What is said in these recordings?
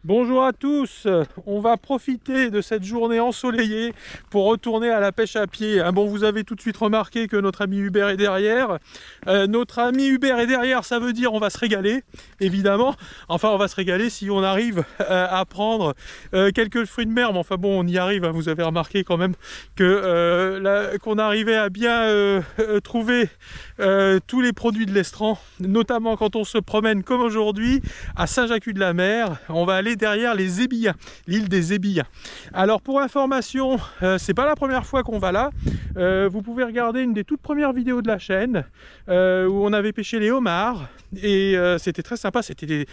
Bonjour à tous, on va profiter de cette journée ensoleillée pour retourner à la pêche à pied. Bon, vous avez tout de suite remarqué que notre ami Hubert est derrière. Notre ami Hubert est derrière, ça veut dire on va se régaler, évidemment. Enfin, on va se régaler si on arrive à prendre quelques fruits de mer. Mais enfin bon, on y arrive, hein. Vous avez remarqué quand même que qu'on arrivait à bien trouver tous les produits de l'estran, notamment quand on se promène comme aujourd'hui à Saint-Jacques-de-la-Mer. On va aller derrière les Ébillins, l'île des Ébillins. Alors pour information, c'est pas la première fois qu'on va là. Vous pouvez regarder une des toutes premières vidéos de la chaîne où on avait pêché les homards et c'était très sympa. C'était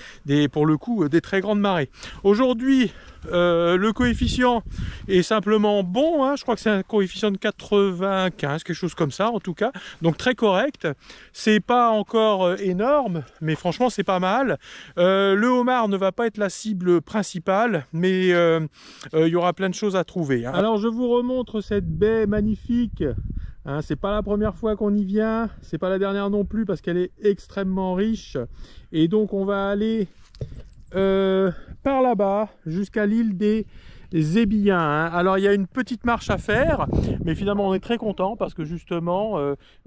pour le coup des très grandes marées. Aujourd'hui, le coefficient est simplement bon, hein. Je crois que c'est un coefficient de 95, quelque chose comme ça en tout cas, donc très correct. C'est pas encore énorme, mais franchement c'est pas mal. Le homard ne va pas être la cible principale, mais il y aura plein de choses à trouver, hein. Alors je vous remontre cette baie magnifique, hein. C'est pas la première fois qu'on y vient, c'est pas la dernière non plus parce qu'elle est extrêmement riche, et donc on va aller par là-bas jusqu'à l'île des Ébillins, hein. Alors il y a une petite marche à faire, mais finalement on est très content parce que justement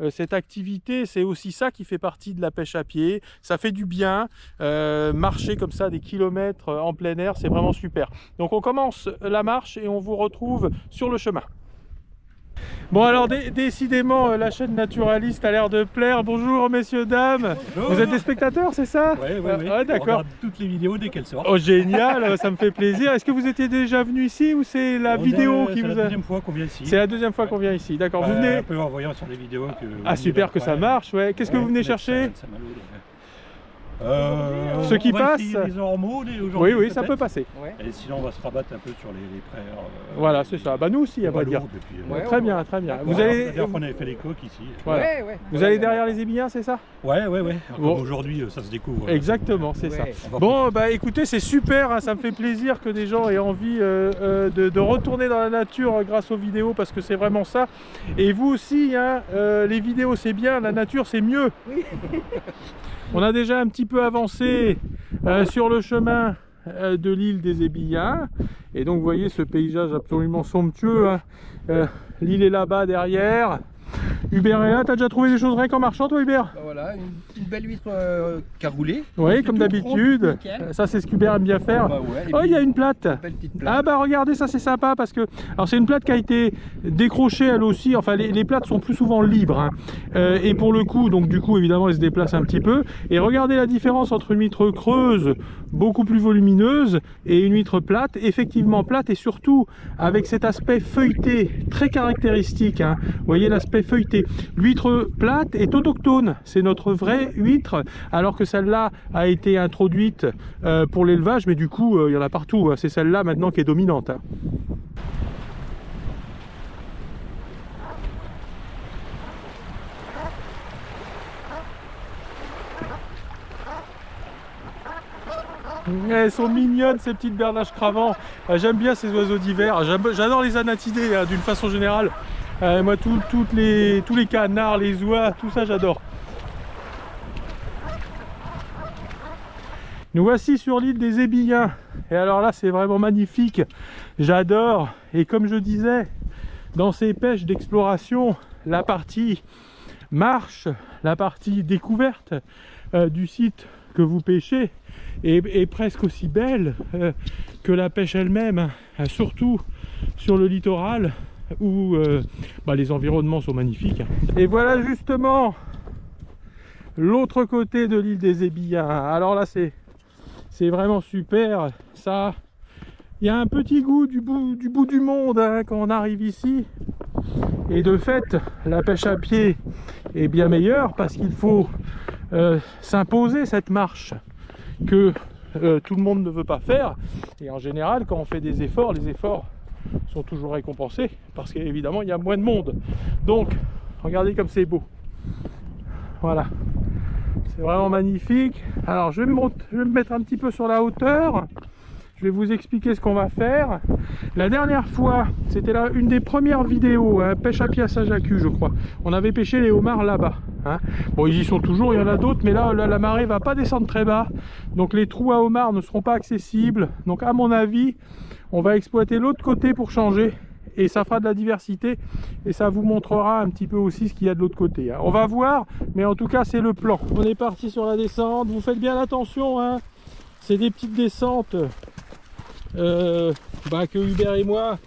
cette activité, c'est aussi ça qui fait partie de la pêche à pied. Ça fait du bien, marcher comme ça des kilomètres en plein air, c'est vraiment super. Donc on commence la marche et on vous retrouve sur le chemin. Bon alors décidément la chaîne naturaliste a l'air de plaire. Bonjour messieurs, dames. Bonjour. Vous êtes des spectateurs, c'est ça? Oui, Ah, d'accord. On regarde toutes les vidéos dès qu'elles sortent. Oh génial, ça me fait plaisir. Est-ce que vous étiez déjà venu ici ou c'est la vidéo qui vous a... C'est la deuxième fois qu'on vient ici. C'est la deuxième fois qu'on vient ici, d'accord. Vous venez... Un peu en voyant sur les vidéos que... Ah super que ça marche, ouais. Qu'est-ce que vous venez chercher? Ceux qui passent les ormeaux aujourd'hui. Oui, ça peut passer. Ouais. Et sinon on va se rabattre un peu sur les prairies. Voilà, c'est ça. Bah nous aussi, à vrai dire. Très bien, très bien. Vous allez... On avait fait les coques ici. Voilà. Vous allez derrière les Ébillins, c'est ça? Ouais. Bon. Aujourd'hui, ça se découvre. Exactement, c'est ça. Bon, bah écoutez, c'est super, hein, ça me fait plaisir que des gens aient envie de retourner dans la nature grâce aux vidéos, parce que c'est vraiment ça. Et vous aussi, hein, les vidéos c'est bien, la nature c'est mieux. Oui. On a déjà un petit peu avancé sur le chemin de l'île des Ébillins. Et donc vous voyez ce paysage absolument somptueux, hein. L'île est là-bas derrière. Hubert est là, t'as déjà trouvé des choses rien qu'en marchant toi Hubert? Bah voilà, une belle huître caroulée. Oui, comme d'habitude. Ça c'est ce qu'Hubert aime bien faire. Bah ouais, oh, il y a une plate. Plate. Ah bah regardez, ça c'est sympa parce que... Alors c'est une plate qui a été décrochée elle aussi. Enfin les plates sont plus souvent libres, hein. Et pour le coup, donc du coup évidemment elle se déplace un petit peu. Et regardez la différence entre une huître creuse, beaucoup plus volumineuse, et une huître plate, effectivement plate, et surtout avec cet aspect feuilleté très caractéristique, hein. Vous voyez l'aspect feuilleté. L'huître plate est autochtone, c'est notre vraie huître, alors que celle-là a été introduite pour l'élevage, mais du coup il y en a partout, hein. C'est celle-là maintenant qui est dominante, hein. Elles sont mignonnes ces petites bernaches cravants. J'aime bien ces oiseaux d'hiver. J'adore les anatidés, hein, d'une façon générale. Moi tous les canards, les oies, tout ça j'adore. Nous voici sur l'île des Ébillins. Et alors là c'est vraiment magnifique. J'adore. Et comme je disais, dans ces pêches d'exploration, la partie marche, la partie découverte du site que vous pêchez est presque aussi belle que la pêche elle-même, hein, surtout sur le littoral où les environnements sont magnifiques. Et voilà justement l'autre côté de l'île des Ébillins. Alors là c'est vraiment super. Ça, il y a un petit goût du bout du monde, hein, quand on arrive ici. Et de fait la pêche à pied est bien meilleure parce qu'il faut s'imposer cette marche que tout le monde ne veut pas faire. Et en général quand on fait des efforts, les efforts sont toujours récompensés parce qu'évidemment il y a moins de monde. Donc regardez comme c'est beau. Voilà, c'est vraiment magnifique. Alors je vais me mettre un petit peu sur la hauteur je vais vous expliquer ce qu'on va faire. La dernière fois, c'était là une des premières vidéos, hein, pêche à pied à Saint-Jacques, je crois. On avait pêché les homards là-bas. Hein. Bon, ils y sont toujours, il y en a d'autres, mais là, la marée va pas descendre très bas. Donc les trous à homards ne seront pas accessibles. Donc à mon avis, on va exploiter l'autre côté pour changer. Et ça fera de la diversité et ça vous montrera un petit peu aussi ce qu'il y a de l'autre côté. Hein. On va voir, mais en tout cas c'est le plan. On est parti sur la descente, vous faites bien attention, hein. C'est des petites descentes que Hubert et moi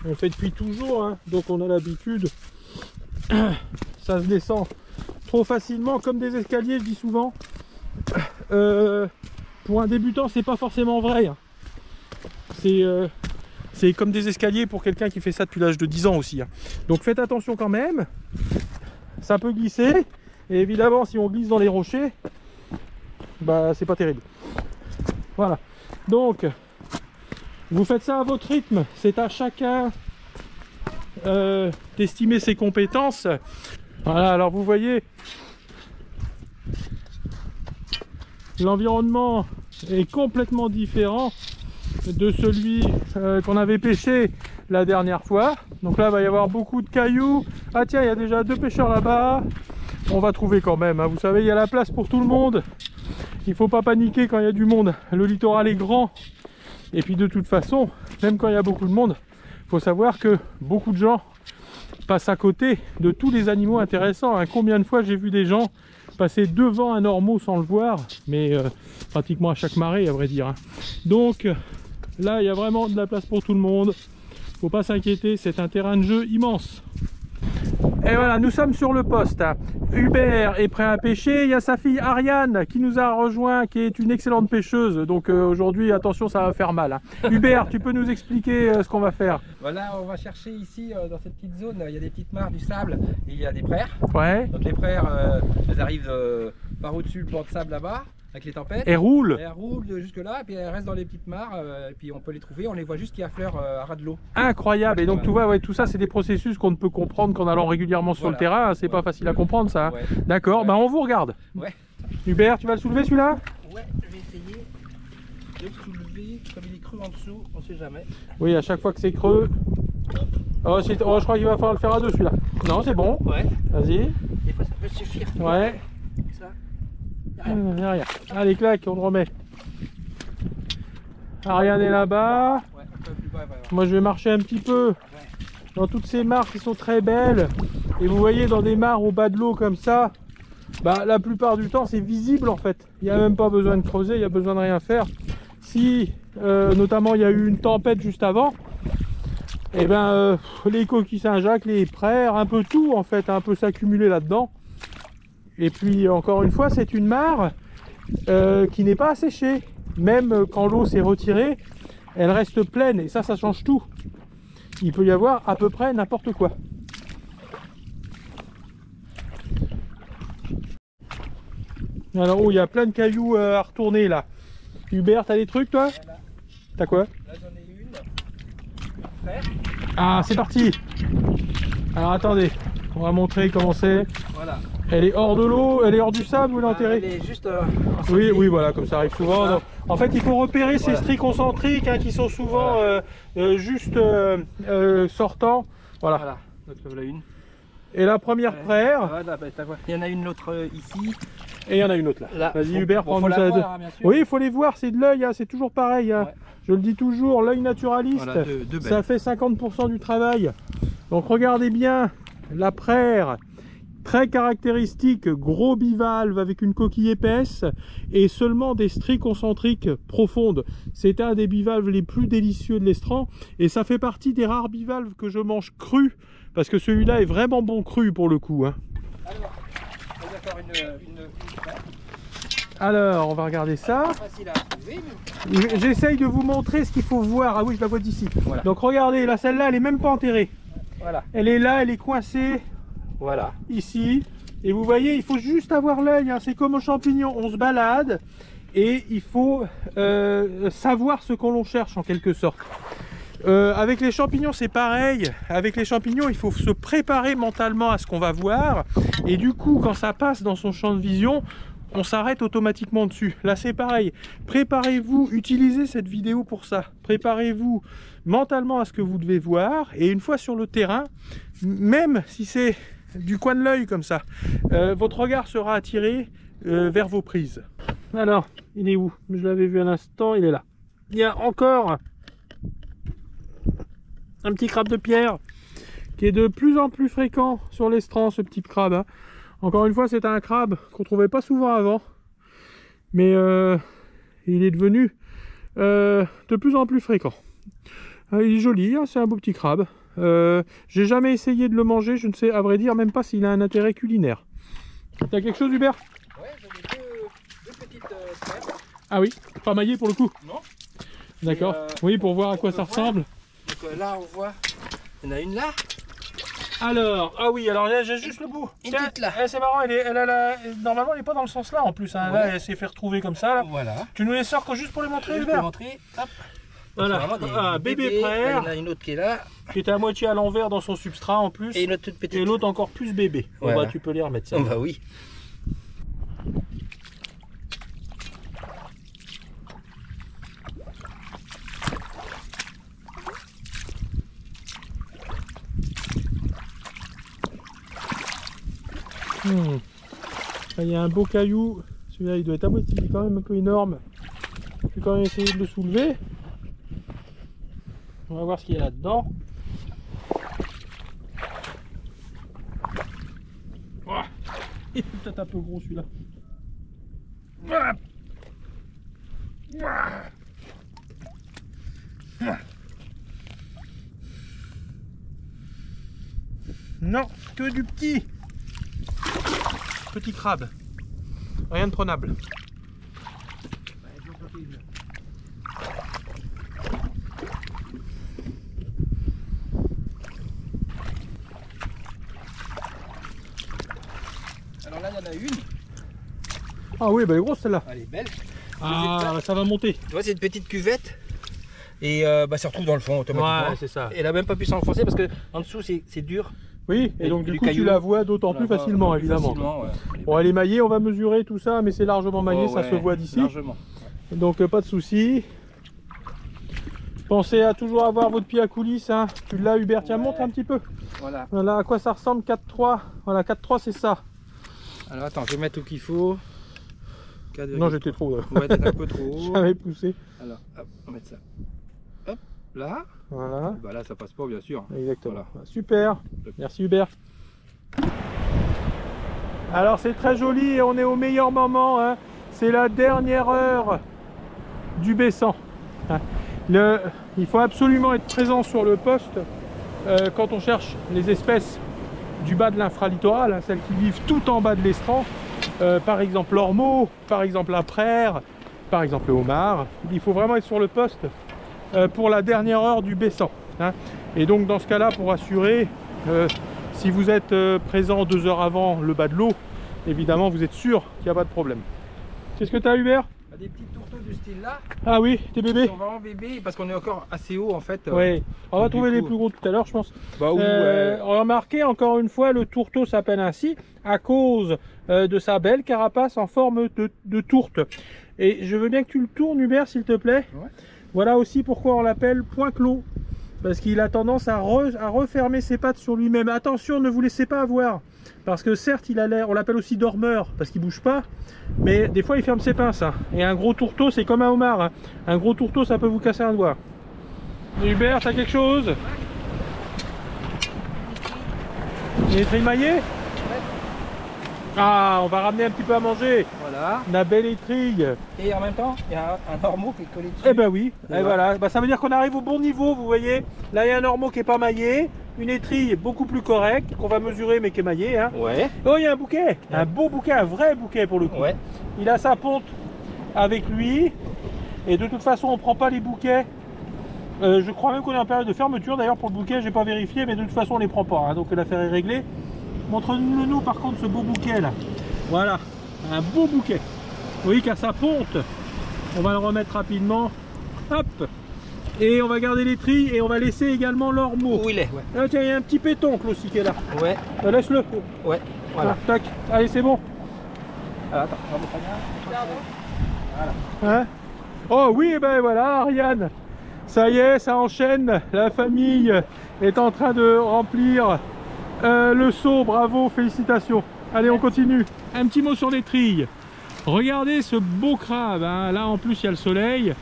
on fait depuis toujours, hein. Donc on a l'habitude. Ça se descend trop facilement comme des escaliers, je dis souvent. Pour un débutant c'est pas forcément vrai, hein. C'est comme des escaliers pour quelqu'un qui fait ça depuis l'âge de 10 ans aussi. Hein. Donc faites attention quand même. Ça peut glisser. Et évidemment, si on glisse dans les rochers, bah c'est pas terrible. Voilà. Donc, vous faites ça à votre rythme. C'est à chacun d'estimer ses compétences. Voilà, alors vous voyez, l'environnement est complètement différent de celui qu'on avait pêché la dernière fois. Donc là il va y avoir beaucoup de cailloux. Ah tiens, il y a déjà 2 pêcheurs là-bas. On va trouver quand même, hein. Vous savez, il y a la place pour tout le monde. Il faut pas paniquer quand il y a du monde. Le littoral est grand. Et puis de toute façon, même quand il y a beaucoup de monde, il faut savoir que beaucoup de gens passent à côté de tous les animaux intéressants, hein. Combien de fois j'ai vu des gens passer devant un ormeau sans le voir, mais pratiquement à chaque marée à vrai dire, hein. Donc là il y a vraiment de la place pour tout le monde, faut pas s'inquiéter, c'est un terrain de jeu immense. Et voilà, nous sommes sur le poste, hein. Hubert est prêt à pêcher, il y a sa fille Ariane qui nous a rejoint, qui est une excellente pêcheuse, donc aujourd'hui attention, ça va faire mal, hein. Hubert, tu peux nous expliquer ce qu'on va faire? Voilà, on va chercher ici dans cette petite zone, il y a des petites mares, du sable et il y a des praires. Ouais. Donc les praires, elles arrivent par au-dessus le bord de sable là-bas avec les tempêtes. Elles roulent. Elles roulent jusque là et puis elles restent dans les petites mares et puis on peut les trouver, on les voit juste qui affleurent à ras de l'eau. Incroyable. Et donc tu vois, ouais, tout ça c'est des processus qu'on ne peut comprendre qu'en allant régulièrement sur le terrain, c'est pas facile à comprendre ça, hein. Ouais. D'accord, bah on vous regarde. Ouais. Hubert, tu vas le soulever celui-là? Ouais, je vais essayer de le soulever, comme il est creux en dessous, on sait jamais. Oui, à chaque fois que c'est creux. Oh, je crois qu'il va falloir le faire à 2 celui-là. Non, c'est bon. Ouais. Vas-y. Des fois ça peut suffire. Ouais. Ça. Rien. Allez, claque, on le remet. Ariane est là-bas. Ouais, un peu plus bas, voilà. Moi je vais marcher un petit peu dans toutes ces mares qui sont très belles. Et vous voyez, dans des mares au bas de l'eau comme ça, bah la plupart du temps c'est visible en fait. Il n'y a même pas besoin de creuser, il n'y a besoin de rien faire. Si notamment il y a eu une tempête juste avant, et ben les coquilles Saint-Jacques, les praires, un peu tout en fait, un peu s'accumuler là-dedans. Et puis encore une fois, c'est une mare qui n'est pas asséchée. Même quand l'eau s'est retirée, elle reste pleine et ça change tout. Il peut y avoir à peu près n'importe quoi. Alors, oh, il y a plein de cailloux à retourner là. Hubert, t'as des trucs toi? Voilà. T'as quoi? Là j'en ai une. Frère. Ah, c'est parti. Alors attendez, on va montrer comment c'est. Voilà. Elle est hors de l'eau, elle est hors du sable ou elle est enterrée? Elle est juste Oui, oui, voilà, comme ça arrive souvent. Voilà. Donc, en fait, il faut repérer ces stries concentriques, hein, qui sont souvent juste sortants. Voilà. Voilà. Donc voilà une. Et la première praire. Voilà, bah, t'as vu. Il y en a une autre ici. Et il y en a une autre là. Là. Vas-y Hubert, Bon, faut prends-nous la ça. voir, hein, bien sûr. Oui, il faut les voir, c'est de l'œil, hein, c'est toujours pareil. Hein. Ouais. Je le dis toujours, l'œil naturaliste, Voilà, deux belles. ça fait 50% du travail. Donc regardez bien la praire. Très caractéristique, gros bivalve avec une coquille épaisse et seulement des stries concentriques profondes. C'est un des bivalves les plus délicieux de l'estran et ça fait partie des rares bivalves que je mange cru parce que celui-là est vraiment bon cru pour le coup, hein. Alors, on va faire une Alors, on va regarder ça. facile à trouver. J'essaye de vous montrer ce qu'il faut voir. Ah oui, je la vois d'ici. Voilà. Donc regardez, là celle-là, elle est même pas enterrée. Voilà. Elle est là, elle est coincée. Voilà. Ici, et vous voyez, il faut juste avoir l'œil, hein. C'est comme aux champignons, on se balade et il faut savoir ce qu'on l'on cherche en quelque sorte. Avec les champignons c'est pareil, avec les champignons il faut se préparer mentalement à ce qu'on va voir et du coup quand ça passe dans son champ de vision, on s'arrête automatiquement dessus. Là c'est pareil, préparez-vous, utilisez cette vidéo pour ça. Préparez-vous mentalement à ce que vous devez voir, et une fois sur le terrain, même si c'est du coin de l'œil comme ça, votre regard sera attiré vers vos prises. Alors, il est où? Je l'avais vu à l'instant, il est là. Il y a encore un petit crabe de pierre qui est de plus en plus fréquent sur l'estran, ce petit crabe, hein. Encore une fois, c'est un crabe qu'on trouvait pas souvent avant, mais il est devenu de plus en plus fréquent. Il est joli, hein, c'est un beau petit crabe. J'ai jamais essayé de le manger, je ne sais à vrai dire même pas s'il a un intérêt culinaire. T'as quelque chose, Hubert? Ouais, j'en ai deux petites crêpes. Ah oui, pas maillé pour le coup? Non. D'accord, oui, pour voir à quoi ça ressemble. Donc là, on voit, il y en a une là. Alors, ah oui, alors là j'ai juste le bout. Une petite là. C'est marrant, normalement elle n'est pas dans le sens là en plus, hein. Là elle s'est fait retrouver comme ça. Là. Voilà. Tu nous les sors juste pour les montrer, Juste Hubert? pour montrer, hop. Voilà, bébé frère. Il y en a une autre qui est là. Qui était à moitié à l'envers dans son substrat en plus. Et une autre toute petite. Et l'autre encore plus bébé. Voilà. Bon, bah, tu peux les remettre ça. Oh, bah oui. Il y a un beau caillou. Celui-là il doit être à moitié, il est quand même un peu énorme. Je vais quand même essayer de le soulever. On va voir ce qu'il y a là-dedans. Il est peut-être un peu gros celui-là. Non, que du petit crabe. Rien de prenable. Alors là, il y en a une. Ah oui, bah elle est grosse celle-là. Elle est belle. Ah, ça va monter. Tu vois, c'est une petite cuvette. Et bah, ça se retrouve dans le fond automatiquement. Ouais, c'est ça. Et elle a même pas pu s'enfoncer parce que en dessous c'est dur. Oui, et donc du coup caillou, tu la vois d'autant plus facilement, évidemment. Ouais. Bon, elle est maillée, on va mesurer tout ça, mais c'est largement maillé, ça se voit d'ici. Largement. Donc pas de souci. Pensez à toujours avoir votre pied à coulisses, hein. Tu l'as, Hubert, tiens, montre un petit peu. Voilà. Voilà à quoi ça ressemble, 4-3. Voilà, 4-3 c'est ça. Alors attends, je vais mettre tout qu'il faut. 4, non, j'étais trop. Ouais, t'es un peu trop haut. J'avais poussé. Alors, hop, on va mettre ça. Hop, là. Voilà. Bah là, ça passe pas, bien sûr. Exactement. Voilà. Super. Merci, Hubert. Alors, c'est très joli et on est au meilleur moment, hein. C'est la dernière heure du baissant. Il faut absolument être présent sur le poste quand on cherche les espèces du bas de l'infralittoral, hein, celles qui vivent tout en bas de l'estran. Par exemple l'ormeau, par exemple la praire, par exemple le homard. Il faut vraiment être sur le poste pour la dernière heure du baissant, hein. Et donc dans ce cas là, pour assurer, si vous êtes présent 2 heures avant le bas de l'eau, évidemment vous êtes sûr qu'il n'y a pas de problème. Qu'est-ce que tu as, Hubert? Des petits tourteaux du style là. Ah oui, tes bébés. Ils sont vraiment bébés parce qu'on est encore assez haut en fait. Oui, on va trouver les plus gros tout à l'heure, je pense. Bah ouais. Remarquez encore une fois, le tourteau s'appelle ainsi à cause de sa belle carapace en forme de tourte. Et je veux bien que tu le tournes, Hubert, s'il te plaît. Ouais. Voilà aussi pourquoi on l'appelle point clos. Parce qu'il a tendance à refermer ses pattes sur lui-même. Attention, ne vous laissez pas avoir. Parce que certes, il a l'air, on l'appelle aussi dormeur, parce qu'il bouge pas. Mais des fois, il ferme ses pinces, hein. Et un gros tourteau, c'est comme un homard, hein. Un gros tourteau, ça peut vous casser un doigt. Hubert, t'as quelque chose? Il est trimaillé? Ah, on va ramener un petit peu à manger. Voilà. La belle étrille. Et en même temps, il y a un ormeau qui est collé dessus. Eh ben oui, et voilà. Bah, ça veut dire qu'on arrive au bon niveau, vous voyez. Là, il y a un ormeau qui est pas maillé, une étrille beaucoup plus correcte, qu'on va mesurer mais qui est maillée, hein. Ouais. Oh, il y a un bouquet, un beau bouquet, un vrai bouquet pour le coup. Ouais. Il a sa ponte avec lui, et de toute façon, on prend pas les bouquets. Je crois même qu'on est en période de fermeture. D'ailleurs, pour le bouquet, j'ai pas vérifié, mais de toute façon, on les prend pas, hein. Donc l'affaire est réglée. Montre-nous par contre ce beau bouquet là. Voilà, un beau bouquet. Vous voyez qu'à sa ponte, on va le remettre rapidement. Hop. Et on va garder les trilles et on va laisser également l'ormeau. Où il est, ouais. Ah, tiens, il y a un petit pétoncle aussi qui est là. Ouais. Laisse-le. Ouais. Voilà. Ah, tac. Allez, c'est bon. Alors, attends, on va mettre ça là. Hein? Oh oui, ben voilà, Ariane. Ça y est, ça enchaîne. La famille est en train de remplir le seau. Bravo, félicitations. Allez, on continue. Un petit mot sur les trilles. Regardez ce beau crabe, hein. Là en plus il y a le soleil.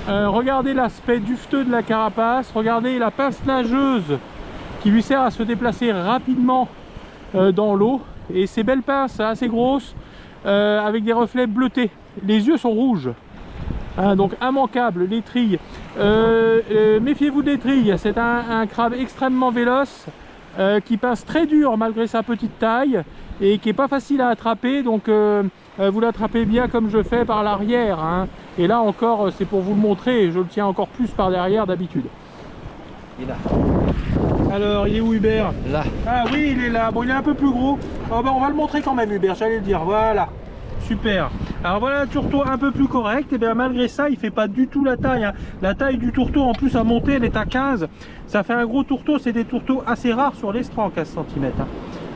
Regardez l'aspect dufteux de la carapace. Regardez la pince nageuse qui lui sert à se déplacer rapidement dans l'eau. Et ces belles pinces assez grosses avec des reflets bleutés. Les yeux sont rouges. Hein, donc immanquable, les trilles. Méfiez-vous des trilles, c'est un crabe extrêmement véloce qui pince très dur malgré sa petite taille et qui est pas facile à attraper. Donc vous l'attrapez bien comme je fais par l'arrière. Hein. Et là encore, c'est pour vous le montrer, je le tiens encore plus par derrière d'habitude. Il est là. Alors, il est où Hubert? Là. Ah oui, il est là. Bon, il est un peu plus gros. Oh, bah, on va le montrer quand même, Hubert, j'allais le dire. Voilà. Super. Alors voilà un tourteau un peu plus correct. Et bien malgré ça, il fait pas du tout la taille. Hein. La taille du tourteau, en plus à monter, elle est à 15. Ça fait un gros tourteau. C'est des tourteaux assez rares sur l'estran, 15 cm. Hein.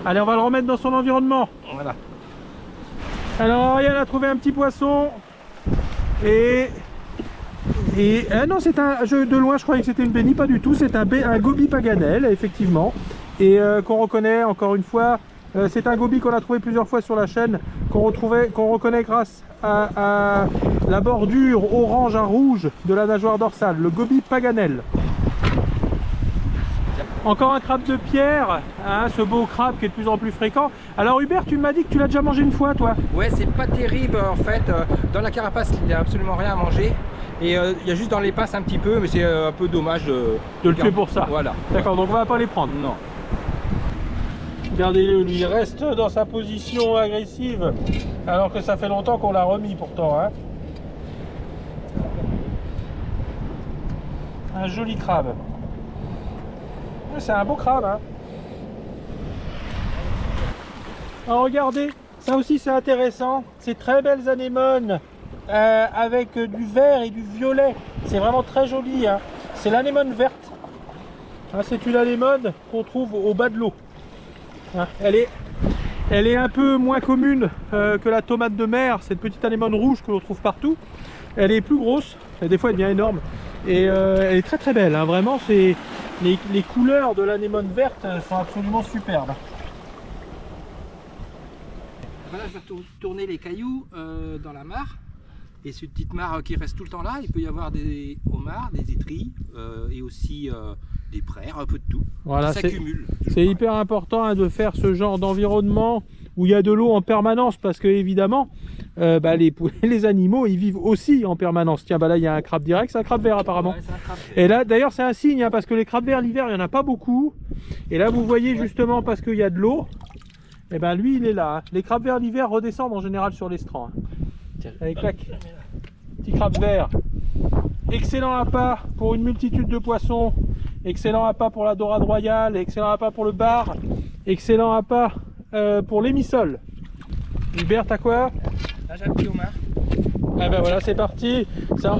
Allez, on va le remettre dans son environnement. Voilà. Alors, Ariane a trouvé un petit poisson. Et non, c'est un jeu de loin, je croyais que c'était une bénie, pas du tout. C'est un goby paganel, effectivement. Et qu'on reconnaît encore une fois. C'est un goby qu'on a trouvé plusieurs fois sur la chaîne, qu'on reconnaît grâce à la bordure orange à rouge de la nageoire dorsale, le goby paganel. Encore un crabe de pierre, hein, ce beau crabe qui est de plus en plus fréquent. Alors Hubert, tu m'as dit que tu l'as déjà mangé une fois, toi? Ouais, c'est pas terrible en fait. Dans la carapace, il n'y a absolument rien à manger. Et il y a juste dans les pinces un petit peu, mais c'est un peu dommage de le tuer pour ça. Voilà. D'accord, donc on va pas les prendre. Non. Regardez-le, lui, il reste dans sa position agressive, alors que ça fait longtemps qu'on l'a remis pourtant. Hein. Un joli crabe. C'est un beau crabe. Hein. Alors regardez, ça aussi c'est intéressant. Ces très belles anémones avec du vert et du violet. C'est vraiment très joli. Hein. C'est l'anémone verte. Hein, c'est une anémone qu'on trouve au bas de l'eau. Elle est un peu moins commune que la tomate de mer, cette petite anémone rouge que l'on trouve partout. Elle est plus grosse, et des fois elle devient énorme. Et elle est très très belle, hein. Vraiment les couleurs de l'anémone verte sont absolument superbes. Voilà, je vais tourner les cailloux dans la mare. Et cette petite mare qui reste tout le temps là, il peut y avoir des homards, des étrilles et aussi des praires, un peu de tout. Voilà, ça s'accumule. C'est hyper important hein, de faire ce genre d'environnement où il y a de l'eau en permanence parce que évidemment les animaux ils vivent aussi en permanence. Tiens, bah là il y a un crabe direct, c'est un crabe vert apparemment. Ouais, un crabe vert. Et là d'ailleurs c'est un signe hein, parce que les crabes verts l'hiver il n'y en a pas beaucoup. Et là vous voyez justement parce qu'il y a de l'eau, et ben lui il est là. Hein. Les crabes verts l'hiver redescendent en général sur l'estran. Hein. Allez, clac. Petit crabe vert. Excellent appât pour une multitude de poissons. Excellent appât pour la dorade royale. Excellent appât pour le bar. Excellent appât pour l'émissol. Hubert, t'as quoi? Là, j'ai un petit homard. Ah ben voilà, c'est parti.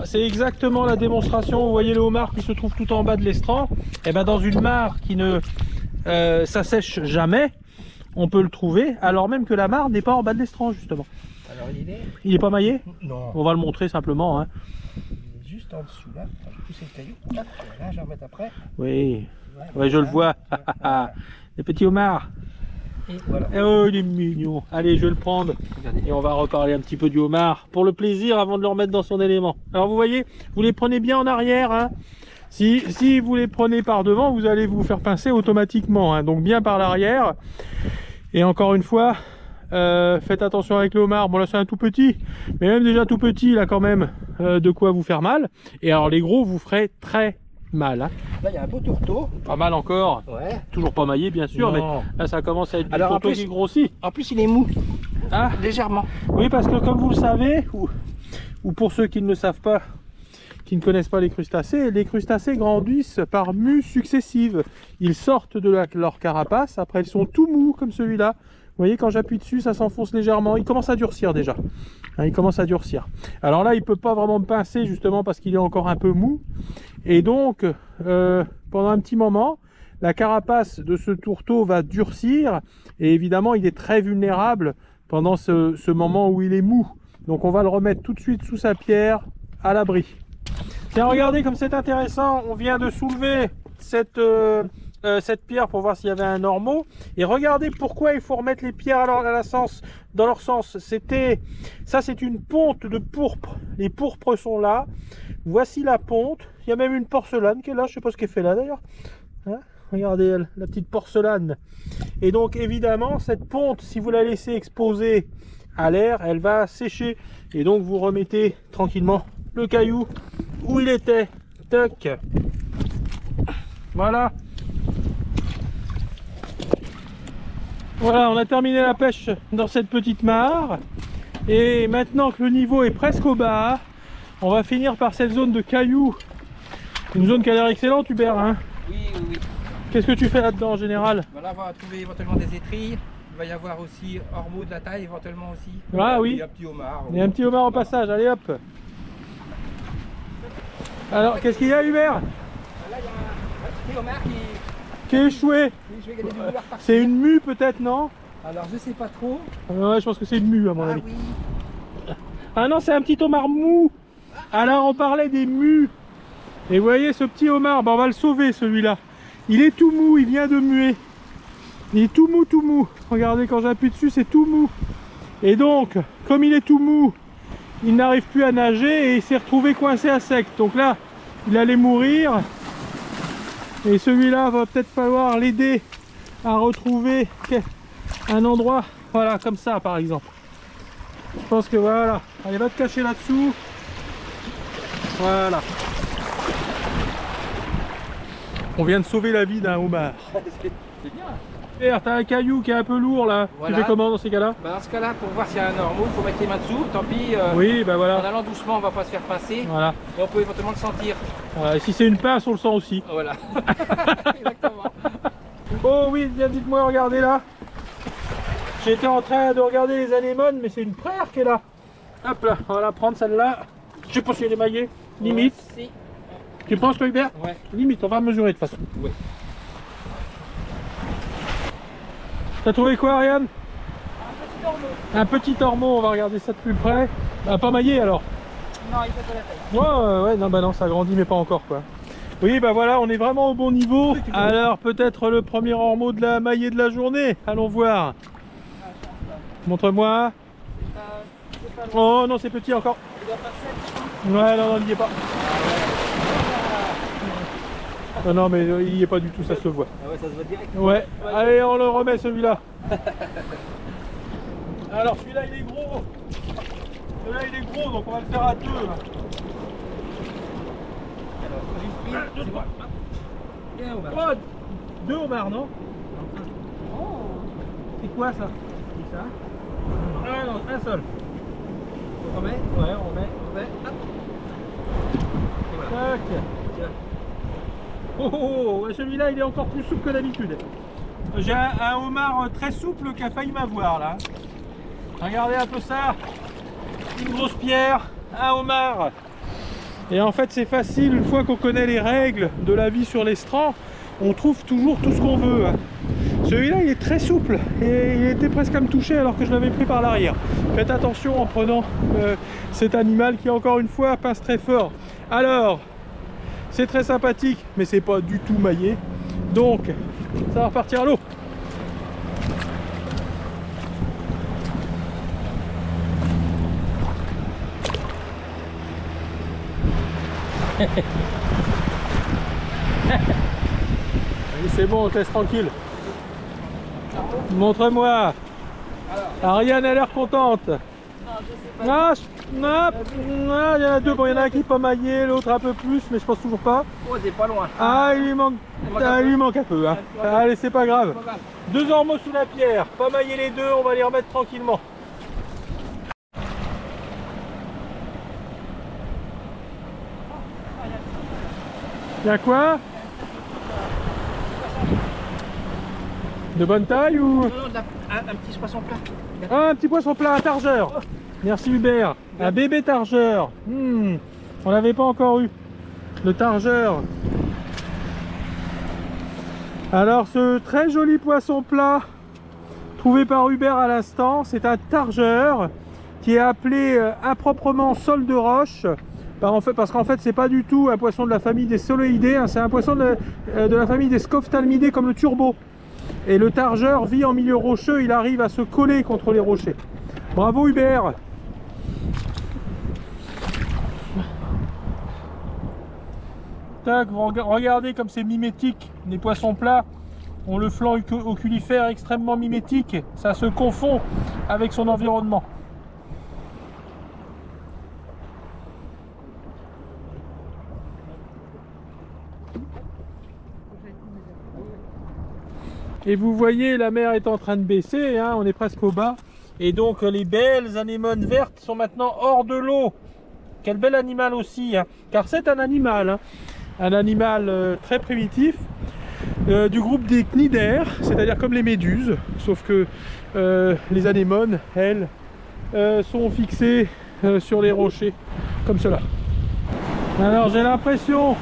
C'est exactement la démonstration. Vous voyez le homard qui se trouve tout en bas de l'estran. Et ben dans une mare qui ne s'assèche jamais, on peut le trouver, alors même que la mare n'est pas en bas de l'estran justement. Alors il est pas maillé? Non. On va le montrer simplement. Hein. Il est juste en dessous là. Je vais pousser le caillou. Là, je vais en mettre après. Oui. Ouais, je le vois. Les petits homards. Et voilà. Oh, il est mignon. Allez, je vais le prendre. Regardez. Et on va reparler un petit peu du homard pour le plaisir avant de le remettre dans son élément. Alors vous voyez, vous les prenez bien en arrière. Hein. Si vous les prenez par devant, vous allez vous faire pincer automatiquement. Hein. Donc bien par l'arrière. Et encore une fois, faites attention avec le homard. Bon là c'est un tout petit, mais même déjà tout petit, il a quand même de quoi vous faire mal. Et alors les gros vous ferez très mal. Hein. Là il y a un beau tourteau. Pas mal encore. Ouais. Toujours pas maillé bien sûr, non. Mais là ça commence à être du tourteau qui grossit. En plus il est mou. Ah. Légèrement. Oui, parce que comme vous le savez, ou pour ceux qui ne le savent pas, qui ne connaissent pas les crustacés grandissent par mues successives. Ils sortent de leur carapace, après ils sont tout mous comme celui-là. Vous voyez, quand j'appuie dessus, ça s'enfonce légèrement. Il commence à durcir déjà. Hein, il commence à durcir. Alors là, il ne peut pas vraiment me pincer justement parce qu'il est encore un peu mou. Et donc, pendant un petit moment, la carapace de ce tourteau va durcir. Et évidemment, il est très vulnérable pendant ce moment où il est mou. Donc on va le remettre tout de suite sous sa pierre, à l'abri. Tiens, regardez comme c'est intéressant, on vient de soulever cette pierre pour voir s'il y avait un ormeau. Et regardez pourquoi il faut remettre les pierres dans leur sens. Ça, c'est une ponte de pourpre. Les pourpres sont là. Voici la ponte. Il y a même une porcelaine qui est là. Je ne sais pas ce qu'elle fait là d'ailleurs. Hein, regardez la petite porcelaine. Et donc évidemment, cette ponte, si vous la laissez exposée à l'air, elle va sécher. Et donc vous remettez tranquillement le caillou où il était. Tac. Voilà. Voilà, on a terminé la pêche dans cette petite mare. Et maintenant que le niveau est presque au bas, on va finir par cette zone de cailloux. Une zone qui a l'air excellente, Hubert, hein? Oui, oui, oui. Qu'est-ce que tu fais là-dedans en général? Voilà, on va trouver éventuellement des étrilles. Il va y avoir aussi ormeaux de la taille éventuellement aussi. Ah oui. Et un petit homard. Il y a un petit homard au passage, allez hop. Alors, qu'est-ce qu'il y a, Hubert? Là, il y a un petit homard qui est échoué. je vais gagner du vouloir partir. C'est une mue peut-être, non? Alors, je sais pas trop. Ouais, je pense que c'est une mue à mon avis. Oui. Ah non, c'est un petit homard mou. Alors, on parlait des mues. Et vous voyez ce petit homard, ben, on va le sauver celui-là. Il est tout mou, il vient de muer. Il est tout mou, tout mou. Regardez, quand j'appuie dessus, c'est tout mou. Et donc, comme il est tout mou, il n'arrive plus à nager et il s'est retrouvé coincé à sec. Donc là, il allait mourir. Et celui-là, va peut-être falloir l'aider à retrouver un endroit, voilà, comme ça par exemple. Je pense que voilà. Allez, va te cacher là-dessous. Voilà. On vient de sauver la vie d'un homard. C'est bien. Pierre, t'as un caillou qui est un peu lourd là. Voilà. Tu fais comment dans ces cas-là? Dans ce cas-là, pour voir s'il y a un ormeau, il faut mettre les mains dessous. Tant pis, oui, ben voilà. en allant doucement, on va pas se faire passer. Voilà. Et on peut éventuellement le sentir. Voilà. Et si c'est une pince, on le sent aussi. Voilà. Exactement. Oh oui, bien dites-moi, regardez là. J'étais en train de regarder les anémones, mais c'est une praire qui est là. Hop là, on va la prendre celle-là. Je sais pas si elle est maillée. Limite. Si. Tu penses toi, Hubert? Ouais. Limite, on va mesurer de toute façon. Ouais. T'as trouvé quoi, Ariane? Un petit ormeau, on va regarder ça de plus près. Ah, pas maillé alors? Non, il fait pas la taille. Ouais, non, bah non, ça grandit, mais pas encore quoi. Oui, bah voilà, on est vraiment au bon niveau. Alors, peut-être le premier ormeau de la maillée de la journée. Allons voir. Montre-moi. Oh non, c'est petit encore. Ouais, non, il n'y est pas. Non, mais il n'y est pas du tout, ça se voit. Ah ouais, ça se voit direct. Ouais, allez, on le remet celui-là. Alors, celui-là, il est gros. Celui-là, il est gros, donc on va le faire à deux. Là. Alors, bien, Oh, deux homards, non? C'est quoi ça? C'est ça. Ah non, un seul. On remet. Ouais, on remet. Hop. Et voilà. Tac. Oh, celui-là, il est encore plus souple que d'habitude. J'ai un homard très souple qui a failli m'avoir là. Regardez un peu ça. Une grosse pierre, un homard. Et en fait, c'est facile, une fois qu'on connaît les règles de la vie sur l'estran, on trouve toujours tout ce qu'on veut. Celui-là, il est très souple et il était presque à me toucher alors que je l'avais pris par l'arrière. Faites attention en prenant cet animal qui, encore une fois, pince très fort. Alors, c'est très sympathique, mais c'est pas du tout maillé. Donc, ça va repartir à l'eau. C'est bon, on te laisse tranquille. Montre-moi. Ariane a l'air contente. Non, il y en a deux. Bon, il y en a un qui n'est pas maillé, l'autre un peu plus, mais je pense toujours pas. Oh, c'est pas loin. Ah, il lui manque un peu. Hein. Allez, c'est pas grave. Deux ormeaux sous la pierre. Pas mailler les deux, on va les remettre tranquillement. Il y a quoi? De bonne taille ou? Non, un petit poisson plat. Ah, un petit poisson plat, un targeur. Merci Hubert. Un bébé targeur. On l'avait pas encore eu. Le targeur. Alors ce très joli poisson plat trouvé par Hubert à l'instant. C'est un targeur qui est appelé improprement sole de roche. Parce qu'en fait, c'est pas du tout un poisson de la famille des soleidés, hein, c'est un poisson de la famille des scophtalmidés comme le turbo. Et le targeur vit en milieu rocheux, il arrive à se coller contre les rochers. Bravo Hubert! Tac, regardez comme c'est mimétique, les poissons plats ont le flanc oculifère extrêmement mimétique, ça se confond avec son environnement. Et vous voyez, la mer est en train de baisser, hein, on est presque au bas. Et donc les belles anémones vertes sont maintenant hors de l'eau. Quel bel animal aussi, hein, car c'est un animal, hein, un animal très primitif, du groupe des cnidaires, c'est-à-dire comme les méduses, sauf que les anémones, elles, sont fixées sur les rochers, comme cela. Alors j'ai l'impression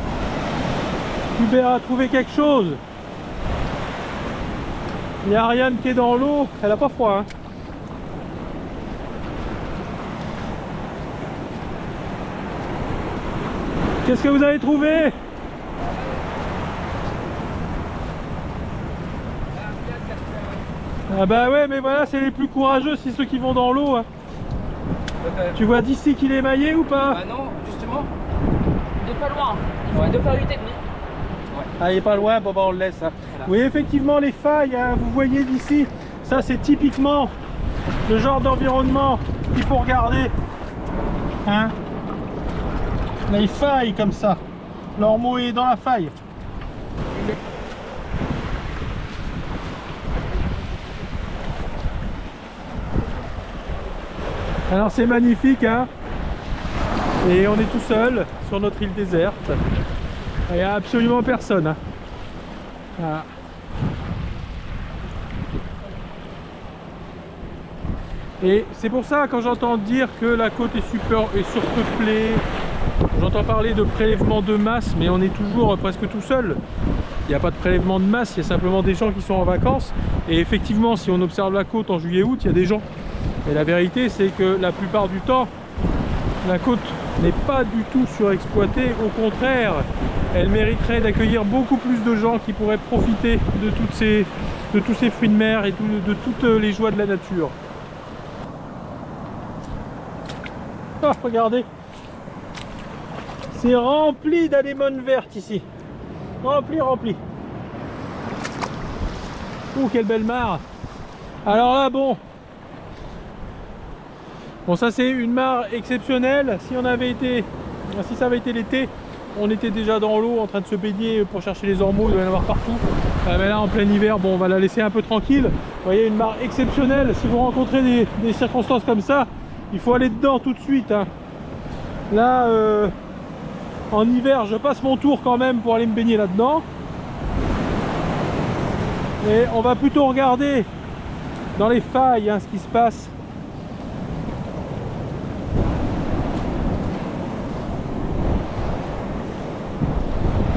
qu'Hubert a trouvé quelque chose. Il y a Ariane qui est dans l'eau, elle a pas froid, hein. Qu'est-ce que vous avez trouvé? Ah bah ouais, mais voilà, c'est les plus courageux, c'est ceux qui vont dans l'eau, hein. Tu vois d'ici qu'il est émaillé ou pas? Ah non, justement. Il est pas loin, il faut 2 fois 8,5. Ouais. Ah, il est pas loin, bon bah on le laisse, hein. Voilà. Oui, effectivement, les failles, hein, vous voyez d'ici, ça c'est typiquement le genre d'environnement qu'il faut regarder, hein. Les failles comme ça, l'ormeau est dans la faille. Alors c'est magnifique, hein, et on est tout seul sur notre île déserte. Il n'y a absolument personne, hein. Voilà. Et c'est pour ça, quand j'entends dire que la côte est surpeuplée, j'entends parler de prélèvement de masse, mais on est toujours presque tout seul. Il n'y a pas de prélèvement de masse, il y a simplement des gens qui sont en vacances. Et effectivement, si on observe la côte en juillet-août, il y a des gens. Et la vérité, c'est que la plupart du temps, la côte n'est pas du tout surexploitée. Au contraire, elle mériterait d'accueillir beaucoup plus de gens qui pourraient profiter de tous ces fruits de mer et de toutes les joies de la nature. Oh, regardez, c'est rempli d'anémones vertes ici. Rempli. Ouh, quelle belle mare. Alors là, bon, ça c'est une mare exceptionnelle. Si ça avait été l'été, on était déjà dans l'eau en train de se baigner pour chercher les ormeaux, il doit y en avoir partout. Mais là en plein hiver, bon, on va la laisser un peu tranquille. Vous voyez, une mare exceptionnelle. Si vous rencontrez des circonstances comme ça, il faut aller dedans tout de suite, hein. Là, en hiver, je passe mon tour quand même pour aller me baigner là-dedans. Et on va plutôt regarder dans les failles, hein, ce qui se passe.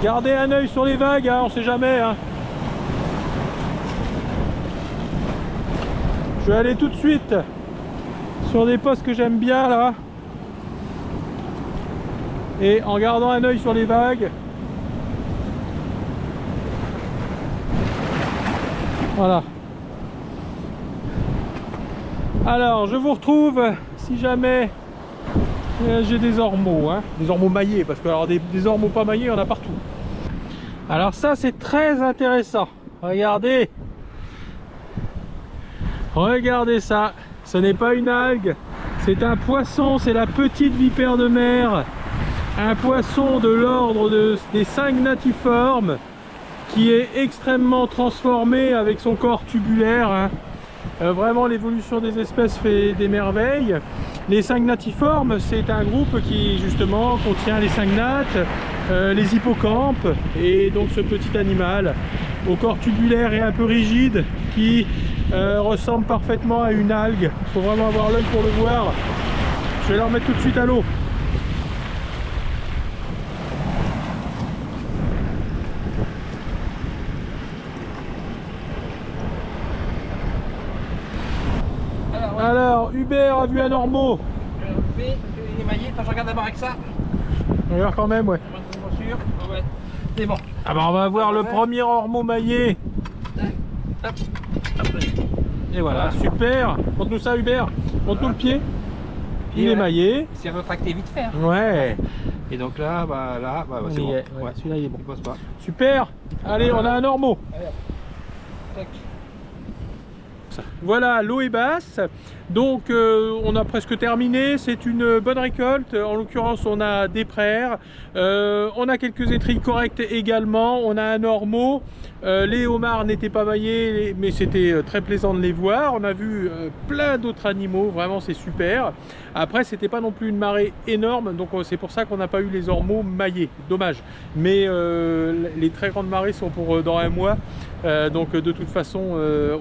Gardez un œil sur les vagues, hein, on sait jamais, hein. Je vais aller tout de suite sur des postes que j'aime bien là. Et en gardant un œil sur les vagues. Voilà. Alors je vous retrouve si jamais j'ai des ormeaux, hein. Des ormeaux maillés, parce que alors des ormeaux pas maillés, il y en a partout. Alors ça c'est très intéressant. Regardez. Regardez ça. Ce n'est pas une algue, c'est un poisson, c'est la petite vipère de mer. Un poisson de l'ordre des Syngnathiformes qui est extrêmement transformé avec son corps tubulaire, hein. Vraiment l'évolution des espèces fait des merveilles. Les Syngnathiformes, c'est un groupe qui justement contient les syngnates, les hippocampes, et donc ce petit animal au corps tubulaire et un peu rigide qui ressemble parfaitement à une algue. Il faut vraiment avoir l'œil pour le voir. Je vais la remettre tout de suite à l'eau. Hubert a vu un ormeau. Il est maillé, attends, je regarde d'abord avec ça. On regarde quand même, ouais. Ouais. C'est bon. Ah bah on va voir le premier ormeau maillé. Hop. Hop. Et voilà, super. Montre-nous ça Hubert. Montre-nous le pied. Il est maillé. Il s'est retracté vite fait. Hein. Ouais. Et donc là, c'est bon. Ouais. Ouais. Celui-là il est bon. Il passe pas. Super. Allez, on a un ormeau. Allez, hop. Tac. Voilà, l'eau est basse, donc on a presque terminé, c'est une bonne récolte, en l'occurrence on a des praires, on a quelques étrilles correctes également, on a un ormeau, les homards n'étaient pas maillés mais c'était très plaisant de les voir, on a vu plein d'autres animaux, vraiment c'est super. Après c'était pas non plus une marée énorme, donc c'est pour ça qu'on n'a pas eu les ormeaux maillés, dommage, mais les très grandes marées sont pour dans un mois. Donc de toute façon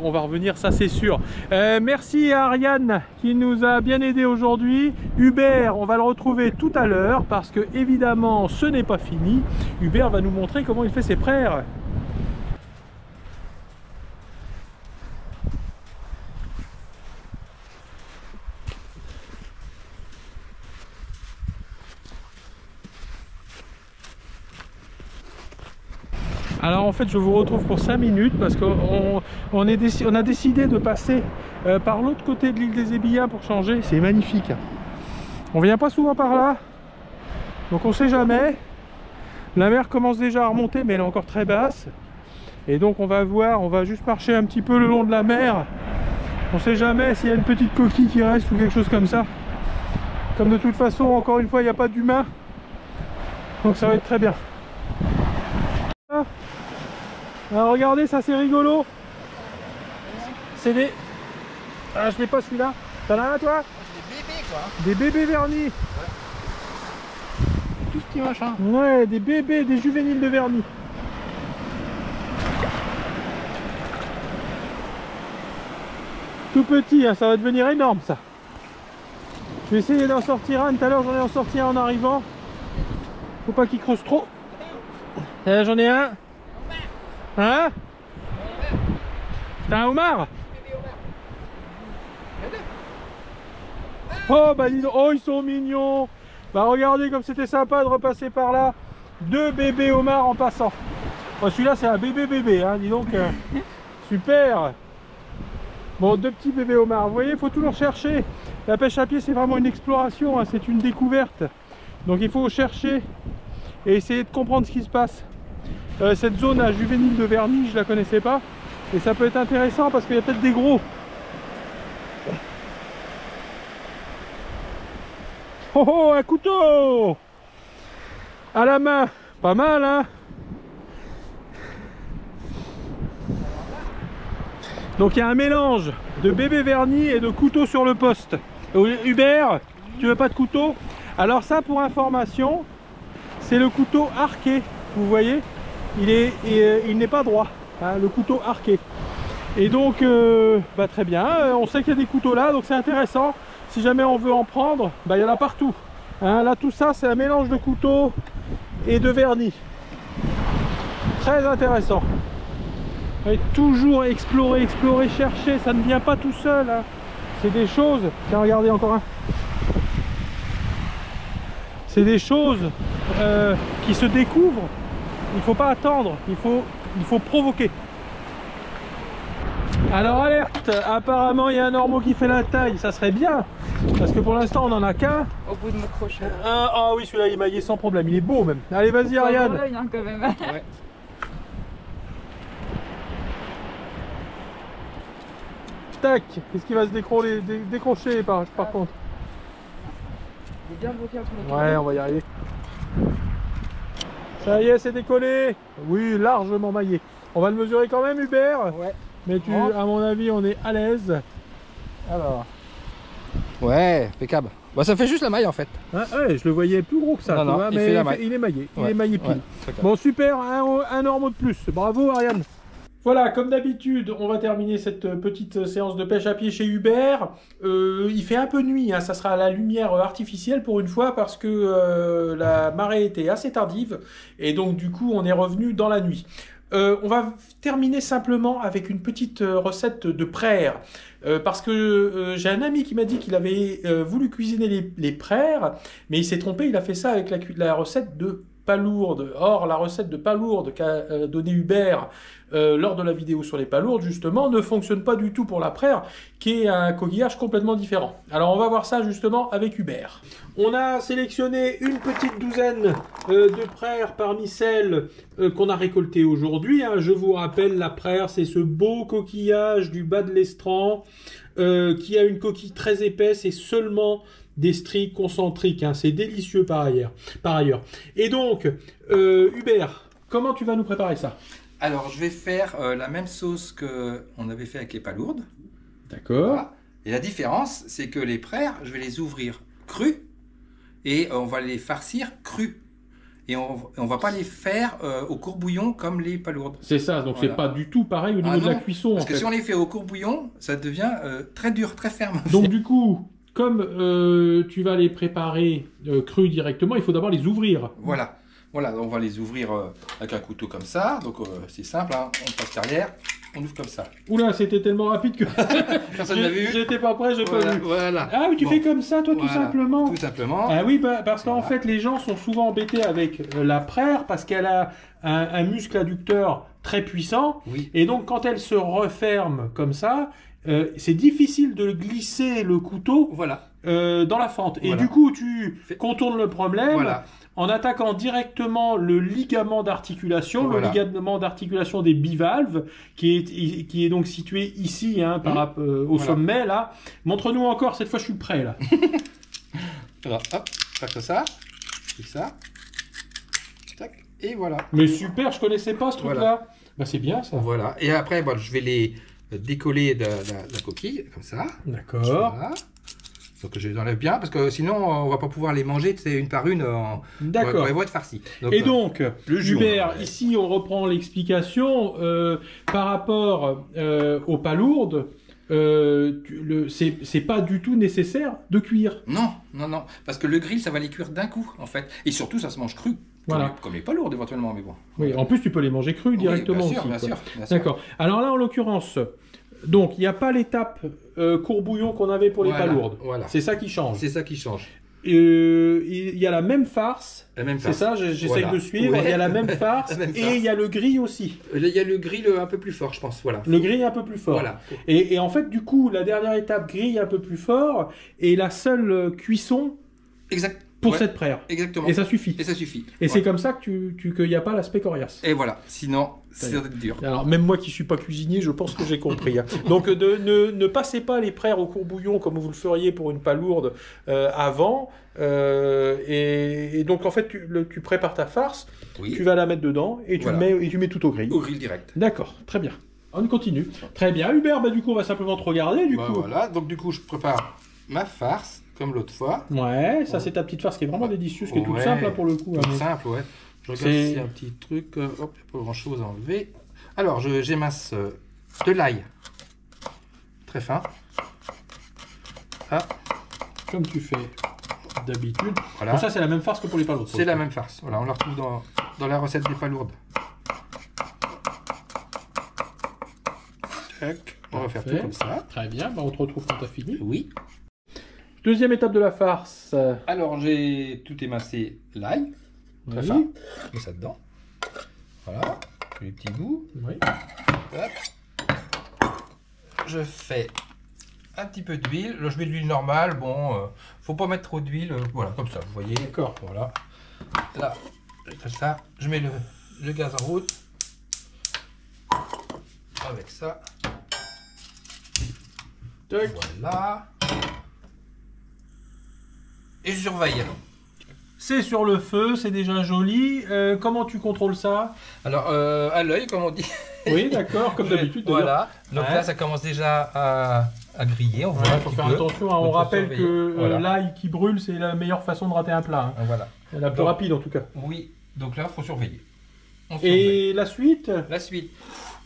on va revenir, ça c'est sûr. Merci à Ariane qui nous a bien aidé aujourd'hui. Hubert on va le retrouver tout à l'heure parce que évidemment ce n'est pas fini. Hubert va nous montrer comment il fait ses praires. Alors en fait je vous retrouve pour 5 minutes parce qu'on a décidé de passer par l'autre côté de l'île des Ébillins pour changer. C'est magnifique. On vient pas souvent par là, donc on sait jamais. La mer commence déjà à remonter mais elle est encore très basse. Et donc on va voir, on va juste marcher un petit peu le long de la mer. On sait jamais s'il y a une petite coquille qui reste ou quelque chose comme ça. Comme de toute façon encore une fois il n'y a pas d'humain, donc ça va être très bien. Alors regardez, ça c'est rigolo. C'est des... Ah je n'ai pas celui-là. T'en as un toi? Des bébés quoi. Des bébés vernis. Ouais. Tout petit machin. Ouais, des bébés, des juvéniles de vernis. Tout petit, hein, ça va devenir énorme ça. Je vais essayer d'en sortir un. Tout à l'heure j'en ai en sorti un en arrivant. Faut pas qu'il creuse trop. J'en ai un. Hein? T'as un homard? Oh bah dis donc, oh ils sont mignons. Bah regardez comme c'était sympa de repasser par là. 2 bébés homards en passant. Bon, celui-là c'est un bébé hein, dis donc. Super. Bon, 2 petits bébés homards. Vous voyez, il faut toujours chercher. La pêche à pied c'est vraiment une exploration, hein, c'est une découverte. Donc il faut chercher et essayer de comprendre ce qui se passe. Cette zone à juvénile de vernis, je la connaissais pas. Et ça peut être intéressant parce qu'il y a peut-être des gros. Oh oh, un couteau à la main. Pas mal, hein? Donc il y a un mélange de bébé vernis et de couteau sur le poste. Hubert, tu veux pas de couteau? Alors ça, pour information, c'est le couteau arqué. Vous voyez? Il n'est pas droit, hein, le couteau arqué. Et donc bah très bien, on sait qu'il y a des couteaux là, donc c'est intéressant. Si jamais on veut en prendre, bah il y en a partout, hein. Là tout ça c'est un mélange de couteau et de vernis. Très intéressant. Et toujours explorer, chercher, ça ne vient pas tout seul, hein. C'est des choses, tiens regardez encore un. C'est des choses qui se découvrent. Il ne faut pas attendre, il faut provoquer. Alors alerte, apparemment il y a un ormeau qui fait la taille, ça serait bien. Parce que pour l'instant on n'en a qu'un. Au bout de mon crochet. Ah oui, celui-là il est maillé sans problème, il est beau même. Allez vas-y Ariane. Hein, quand même. Ouais. Tac, qu'est-ce qui va se décrocher par contre? J'ai bien bloqué entre les Ouais, on va y arriver. Ça y est, c'est décollé. Oui, largement maillé. On va le mesurer quand même, Hubert. Ouais. Mais à mon avis, on est à l'aise. Alors. Ouais, impeccable. Bah ça fait juste la maille en fait. Ah, ouais, je le voyais plus gros que ça. Non, tu vois, il mais fait la maille. il est maillé. Ouais. Il est maillé pile. Ouais, Bon, super, un ormeau de plus. Bravo, Ariane. Voilà, comme d'habitude, on va terminer cette petite séance de pêche à pied chez Hubert. Il fait un peu nuit, hein, ça sera à la lumière artificielle pour une fois parce que la marée était assez tardive et donc du coup on est revenu dans la nuit. On va terminer simplement avec une petite recette de prères. Parce que j'ai un ami qui m'a dit qu'il avait voulu cuisiner les prères, mais il s'est trompé, il a fait ça avec la recette de palourdes. Or, la recette de palourdes qu'a donnée Hubert lors de la vidéo sur les palourdes, justement, ne fonctionne pas du tout pour la prère, qui est un coquillage complètement différent. Alors, on va voir ça justement avec Hubert. On a sélectionné une petite douzaine de prères parmi celles qu'on a récoltées aujourd'hui. Hein. Je vous rappelle, la prère, c'est ce beau coquillage du bas de l'estran qui a une coquille très épaisse et seulement des stries concentriques. Hein. C'est délicieux par ailleurs. Et donc, Hubert, comment tu vas nous préparer ça? Alors, je vais faire la même sauce qu'on avait fait avec les palourdes. D'accord. Voilà. Et la différence, c'est que les prères, je vais les ouvrir crus et on va les farcir crus. Et on va pas les faire au courbouillon comme les palourdes. C'est ça, donc voilà. C'est pas du tout pareil au niveau de la cuisson. Parce que si on les fait au courbouillon, ça devient très dur, très ferme. Donc du coup, comme tu vas les préparer crus directement, il faut d'abord les ouvrir. Voilà. Voilà, on va les ouvrir avec un couteau comme ça. Donc c'est simple, hein. On passe derrière, on ouvre comme ça. Oula, c'était tellement rapide que Personne n'a vu. J'étais pas prêt, j'ai pas vu. Voilà. Ah oui, tu fais comme ça, toi, tout simplement. Tout simplement. Ah oui, parce qu'en fait, les gens sont souvent embêtés avec la prère parce qu'elle a un muscle adducteur très puissant. Oui. Et donc, quand elle se referme comme ça, c'est difficile de glisser le couteau Voilà. dans la fente. Et Voilà. du coup, tu contournes le problème. Voilà. En attaquant directement le ligament d'articulation, Voilà. le ligament d'articulation des bivalves, qui est donc situé ici, hein, au sommet, là. Montre-nous encore, cette fois je suis prêt, là. Alors, hop, faire comme ça, et ça, tac, et voilà. Mais super, je connaissais pas ce truc-là. Voilà. Bah c'est bien ça. Voilà, et après, bon, je vais les décoller de la coquille, comme ça. D'accord. Voilà. Donc je les enlève bien, parce que sinon, on va pas pouvoir les manger, c'est une par une. D'accord. Elles vont être farcies. Et donc, le jus, Hubert, ouais. ici on reprend l'explication par rapport aux palourdes. C'est pas du tout nécessaire de cuire. Non, non, non, parce que le grill, ça va les cuire d'un coup, en fait. Et surtout, ça se mange cru. Voilà. Comme les palourdes, éventuellement, mais bon. Oui, en plus tu peux les manger crus directement oui, bien sûr, aussi. bien quoi. sûr, bien sûr. D'accord. Alors là, en l'occurrence, donc il n'y a pas l'étape courbouillon qu'on avait pour les Voilà, palourdes. voilà. C'est ça qui change. C'est ça qui change. Il y a la même farce. La même C'est farce. ça, j'essaie Voilà. de suivre. Ouais. Il y a la même farce La même et farce. il y a le gris aussi. Il y a le grill un peu plus fort, je pense. Voilà. Le gris un peu plus fort. Voilà. Et en fait, du coup, la dernière étape, grille un peu plus fort, et la seule cuisson Exact. pour Ouais, cette prère. Exactement. Et ça suffit. Et ça suffit. Et Ouais. c'est comme ça qu'il n'y a pas l'aspect coriace. Et voilà. Sinon, c'est dur. Alors, même moi qui suis pas cuisinier, je pense que j'ai compris. Hein. Donc, ne passez pas les prères au courbouillon comme vous le feriez pour une palourde avant. Et donc, en fait, tu prépares ta farce, Oui. tu vas la mettre dedans et Voilà. tu mets tout au grill. Au grill direct. D'accord, très bien. On continue. Très bien. Hubert, du coup, on va simplement te regarder, du coup. Voilà. Donc, du coup, je prépare ma farce, comme l'autre fois. Ouais, ça c'est ta petite farce qui est vraiment délicieuse, qui est toute simple là, pour le coup. Toute hein, mais- simple, ouais. Je regarde C'est- s'il y a un petit truc. Hop, pas grand chose à enlever. Alors, j'émince de l'ail. Très fin. Ah, Comme tu fais d'habitude. voilà. Bon, ça c'est la même farce que pour les palourdes. C'est la même farce. Voilà, on la retrouve dans la recette des palourdes. Tac. On va faire tout Parfait. comme ça. Très bien, bah, on te retrouve quand t'as fini. Oui. Deuxième étape de la farce. Alors, j'ai tout émincé l'ail. Très Oui. fin. Je mets ça dedans. Voilà. Les petits bouts. Oui. Hop. Je fais un petit peu d'huile. Là, je mets de l'huile normale. Bon, faut pas mettre trop d'huile. Voilà, comme ça, vous voyez. D'accord. Voilà. Là, je fais ça. Je mets le gaz en route. Avec ça. Tac. Voilà. Et je surveille. C'est sur le feu, c'est déjà joli. Comment tu contrôles ça? Alors, à l'œil, comme on dit. Oui, d'accord, comme d'habitude. d'ailleurs. Voilà. Donc Ouais. là, ça commence déjà à griller. On voit Il un faut petit faire peu. attention, hein, on Donc, faut rappelle surveiller. que Voilà. l'ail qui brûle, c'est la meilleure façon de rater un plat. hein. Voilà. La plus Donc- rapide en tout cas. Oui. Donc là, il faut surveiller. On surveille. Et la suite? La suite.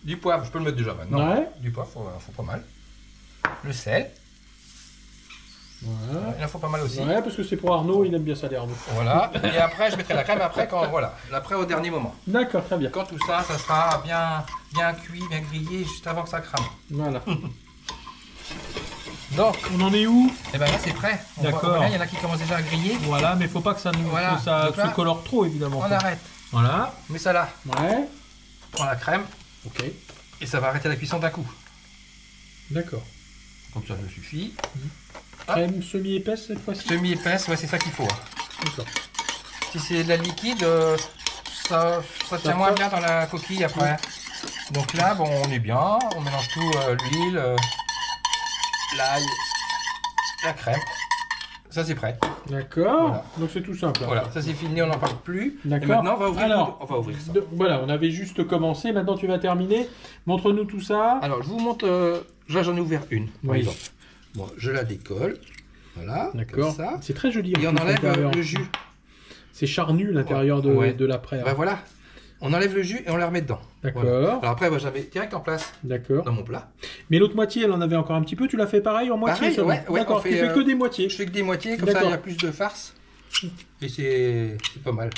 Du poivre, je peux le mettre déjà maintenant. Ouais. Du poivre, faut pas mal. Le sel. Voilà. Il en faut pas mal aussi. Ouais, parce que c'est pour Arnaud, il aime bien ça, les Arnaud. Voilà. Et après, je mettrai la crème après, après au dernier moment. D'accord, très bien. Quand tout ça, ça sera bien cuit, bien grillé, juste avant que ça crame. Voilà. Donc, On en est où? et ben là, c'est prêt. D'accord. Voilà, il y en a qui commencent déjà à griller. Voilà, mais faut pas que ça nous Voilà. que ça Donc là, se colore trop, évidemment. On arrête. Voilà. On met ça là. Ouais. On prend la crème Ok. et ça va arrêter la cuisson d'un coup. D'accord. Comme ça, ça suffit. Crème semi-épaisse cette fois-ci? Semi-épaisse, ouais, c'est ça qu'il faut. D'accord. Si c'est de la liquide, ça tient moins bien dans la coquille après. Donc là, bon, on est bien. On mélange tout, l'huile, l'ail, la crème. Ça, c'est prêt. D'accord. Voilà. Donc c'est tout simple. Voilà, ça c'est fini, on n'en parle plus. Et D'accord. maintenant, on va ouvrir, Alors, on va ouvrir ça. Voilà, on avait juste commencé. Maintenant, tu vas terminer. Montre-nous tout ça. Alors, je vous montre. Là, j'en ai ouvert une, par Oui. exemple. Bon, je la décolle. Voilà. D'accord. Comme ça. C'est très joli. Et on plus, enlève l'intérieur. le jus. C'est charnu l'intérieur Ouais. de l'après. Ben voilà. On enlève le jus et on la remet dedans. D'accord. Voilà. Alors après, moi, j'avais direct en place D'accord. dans mon plat. Mais l'autre moitié, elle en avait encore un petit peu. Tu l'as fait pareil en moitié Pareil, seulement. ouais, on D'accord. fait, Tu fais que des moitiés. Je fais que des moitiés, comme ça, D'accord. il y a plus de farce. Et c'est pas mal.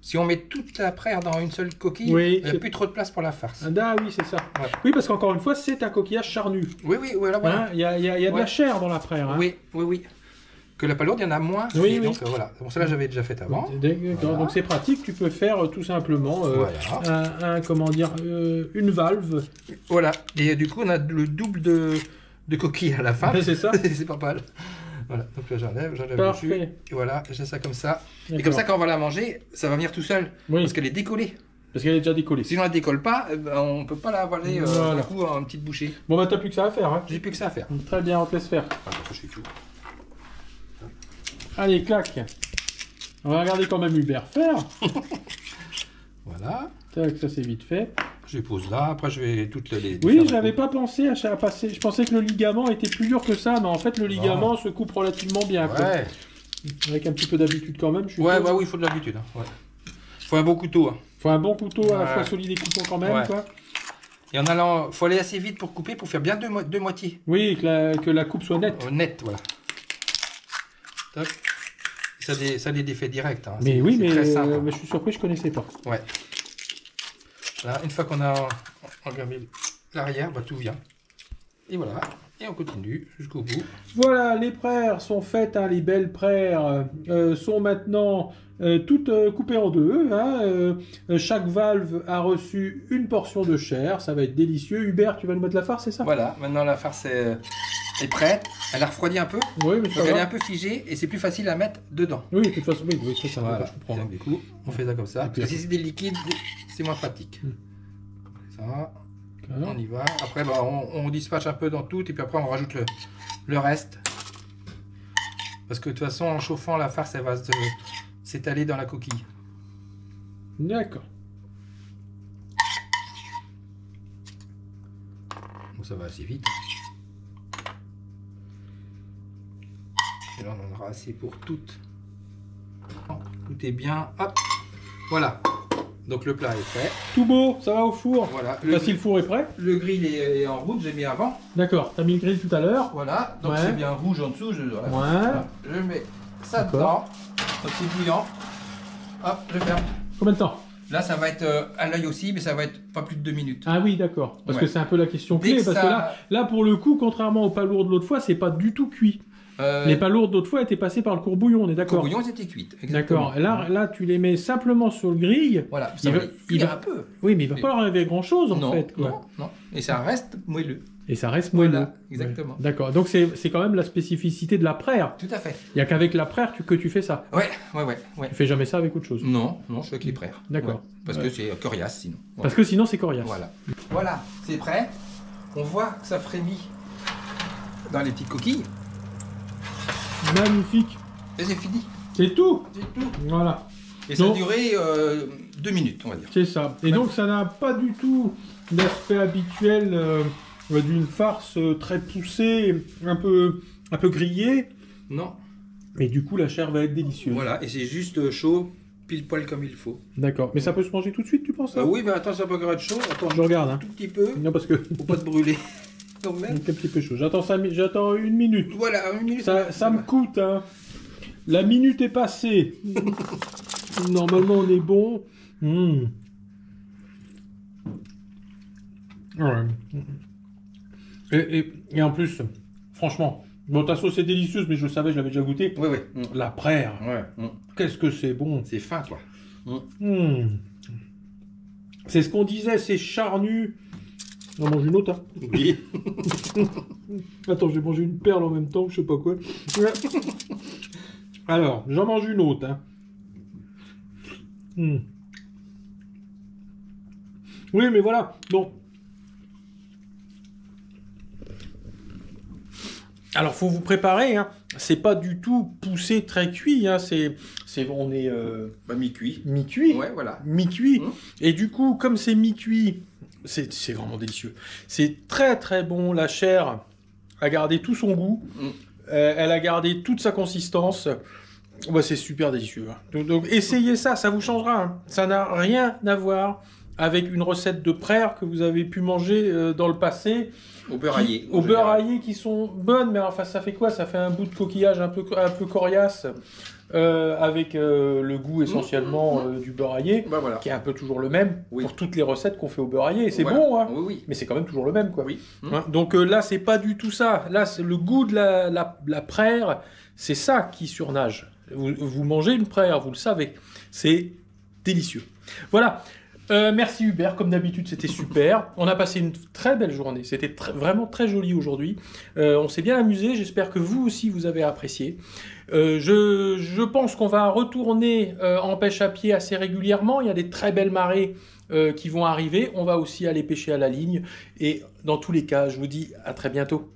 Si on met toute la prère dans une seule coquille, Oui, il n'y a c'est- plus trop de place pour la farce. Ah oui, c'est ça. Ouais. Oui, parce qu'encore une fois, c'est un coquillage charnu. Oui, oui, voilà, voilà. Hein, il y a de la Ouais. chair dans l'après. Hein. Oui, oui, oui. Que la palourde, il y en a moins. Oui, et oui. donc voilà. Bon, celle-là, j'avais déjà fait avant. D'accord. Voilà. Donc c'est pratique. Tu peux faire tout simplement Voilà. comment dire, une valve. Voilà. Et du coup, on a le double de coquilles à la fin. C'est ça. C'est pas mal. Voilà. Donc là, j'enlève le jus. Parfait. Et voilà, j'ai ça comme ça. Et D'accord. comme ça, quand on va la manger, ça va venir tout seul. Oui. Parce qu'elle est décollée. Parce qu'elle est déjà décollée. Si on la décolle pas, on peut pas la avaler Voilà. d'un coup en une petite bouchée. Bon bah t'as plus que ça à faire. Hein. J'ai plus que ça à faire. Très bien, on te laisse faire. Je fais tout. Allez, clac. On va regarder quand même Hubert faire. Voilà. Tac, ça c'est vite fait. Je les pose là. Après, je vais toutes les. Oui, faire j'avais la pas pensé à passer. Je pensais que le ligament était plus dur que ça, mais en fait le ligament se coupe relativement bien. coupe. Quoi. Ouais. Avec un petit peu d'habitude quand même. Je Ouais, suppose. bah oui, il faut de l'habitude. Hein. Ouais. Faut un bon couteau. Hein. Faut un bon couteau à la Ouais. fois solide et coupant quand même. Ouais. Quoi. Et en allant, faut aller assez vite pour couper, pour faire bien deux moitiés. Oui, que la coupe soit nette. Net, voilà. Top. Ça les défait direct. Hein. Mais C'est- oui, c'est très simple. mais je suis surpris, je connaissais pas. Ouais. Là, une fois qu'on a enlevé l'arrière, bah, tout vient. Et voilà. Et on continue jusqu'au bout. Voilà, les praires sont faites, hein, les belles praires sont maintenant toutes coupées en deux. Hein, chaque valve a reçu une portion de chair, ça va être délicieux. Hubert, tu vas nous mettre la farce, c'est ça? Voilà. Maintenant, la farce est prête. Elle a refroidi un peu. Oui, mais Donc, ça elle est va. un peu figée et c'est plus facile à mettre dedans. Oui, de toute façon, oui, c'est ça, Voilà. je comprends. Donc, du coup, on fait ça comme ça. Et Parce puis que si c'est des liquides, c'est moins pratique. Ça. On y va. Après, bah, on dispatche un peu dans tout et puis après, on rajoute le reste. Parce que de toute façon, en chauffant, la farce, elle va s'étaler dans la coquille. D'accord. Bon, ça va assez vite. Et là, on en aura assez pour toutes. Tout est bien. Hop. Voilà. Donc, le plat est prêt. Tout beau, ça va au four. Voilà. Voici le four est prêt. Le grill est en route, j'ai mis avant. D'accord, t'as mis le grill tout à l'heure. Voilà, donc Ouais. c'est bien rouge en dessous. Ouais. Voilà. Je mets ça dedans. D'accord. Donc c'est bouillant. Hop, je ferme. Combien de temps? Là, ça va être à l'œil aussi, mais ça va être pas plus de 2 minutes. Ah oui, d'accord. Parce Ouais. que c'est un peu la question Dès clé. que Parce ça- que là, pour le coup, contrairement aux palourdes de l'autre fois, c'est pas du tout cuit. Les palourdes d'autre fois étaient passées par le courbouillon, on est Les d'accord? bouillons, ils étaient cuites. Exactement. D'accord. Là, tu les mets simplement sur le grill. Voilà, ça Il va va- cuire il va- un peu. Oui, mais il va pas leur arriver grand chose en non, fait. Quoi. non, non. Et ça reste moelleux. Et ça reste moelleux. Voilà, exactement. Ouais. D'accord. Donc c'est quand même la spécificité de la praire. Tout à fait. Il n'y a qu'avec la praire que tu fais ça. Ouais. Tu fais jamais ça avec autre chose. Non, je fais avec les prères. D'accord. Ouais, parce que c'est coriace sinon. Parce que sinon c'est coriace. Voilà, c'est prêt. On voit que ça frémit dans les petites coquilles. Magnifique. Et c'est fini. C'est tout. C'est tout. Voilà. Et ça a Donc- duré 2 minutes, on va dire. C'est ça. Et donc ça n'a pas du tout l'aspect habituel d'une farce très poussée, un peu grillée. Non. Mais du coup la chair va être délicieuse. Voilà, et c'est juste chaud, pile poil comme il faut. D'accord. Mais ça peut se manger tout de suite, tu penses ça? Oui, mais attends, ça peut encore être chaud. Attends, Je regarde. Hein. un tout petit peu. Non, parce que Faut pas te brûler. Donc même... Donc un petit peu chaud. J'attends 1 minute. Voilà, 1 minute. Ça me coûte, hein. La minute est passée. Normalement, on est bon. Ouais. Et en plus, franchement, bon, ta sauce est délicieuse, mais je le savais, je l'avais déjà goûté. Oui, oui. La prère, Ouais. qu'est-ce que c'est bon. C'est fin, quoi. C'est ce qu'on disait, c'est charnu. On mange une autre, hein. Oui. Attends, j'ai mangé une perle en même temps, je sais pas quoi. Alors, j'en mange une autre, hein. Oui, mais voilà, bon. Alors, faut vous préparer, hein. C'est pas du tout poussé très cuit, hein. On est Mi-cuit. mi-cuit. Ouais, voilà. Mi-cuit. Et du coup, comme c'est mi-cuit, c'est vraiment délicieux. C'est très très bon. La chair a gardé tout son goût. Elle a gardé toute sa consistance. Ouais, c'est super délicieux. Donc, essayez ça, ça vous changera. Hein. Ça n'a rien à voir avec une recette de prère que vous avez pu manger dans le passé. Au beurre aillé. Au beurre aillé qui sont bonnes, mais enfin ça fait quoi? Ça fait un bout de coquillage un peu coriace avec le goût essentiellement du beurre aillé, Bah, voilà. qui est un peu toujours le même pour toutes les recettes qu'on fait au beurre aillé. C'est Voilà. bon, hein, Oui. mais c'est quand même toujours le même, quoi. Oui. Hein, donc là, c'est pas du tout ça. Là, c'est le goût de la prère, c'est ça qui surnage. Vous mangez une prère, vous le savez. C'est délicieux. Voilà. Merci Hubert, comme d'habitude c'était super. On a passé une très belle journée, c'était vraiment très joli aujourd'hui. On s'est bien amusé, j'espère que vous aussi vous avez apprécié. Je pense qu'on va retourner en pêche à pied assez régulièrement, il y a des très belles marées qui vont arriver. On va aussi aller pêcher à la ligne et dans tous les cas, je vous dis à très bientôt.